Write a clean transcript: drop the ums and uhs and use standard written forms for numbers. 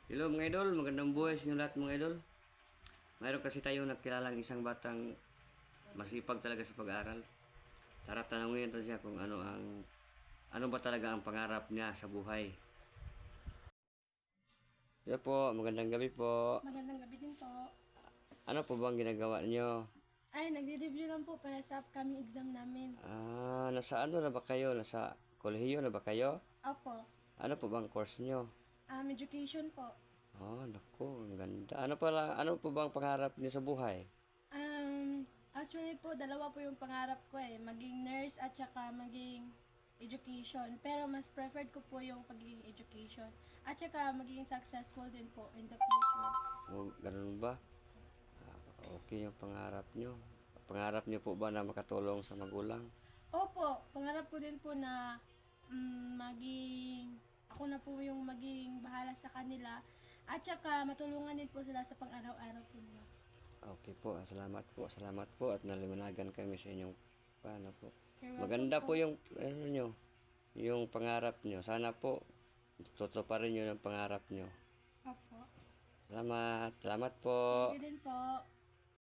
Hello mga idol, magandang buhay sa inyo lahat mga idol. Mayroon kasi tayong nakilalang isang batang masipag talaga sa pag-aaral. Tara tanungin natin siya kung ano ba talaga ang pangarap niya sa buhay. Hello po, magandang gabi po. Magandang gabi din po. Ano po bang ginagawa niyo? Ay, nagre-review lang po para sa upcoming exam namin. Nasa ano na ba kayo? Nasa kolehiyo na ba kayo? Opo, Ano po bang course niyo? education po. Naku, ang ganda. Ano po bang pangarap niyo sa buhay? Actually po, dalawa po yung pangarap ko eh. Maging nurse at saka maging education. Pero mas preferred ko po yung pagiging education. At saka maging successful din po in the future. Ganun ba? Okay yung pangarap nyo. Pangarap nyo po ba na makatulong sa magulang? Opo, pangarap ko din po na ako na po yung maging bahala sa kanila. At saka matulungan din po sila sa pang-araw-araw po nila. Okay po, salamat po at naliwanagan kami sa inyong paano po. You're welcome Maganda po. po yung ano nyo, yung pangarap nyo. Sana po tutuparin nyo ng pangarap nyo. Opo. Salamat po. Thank you din po.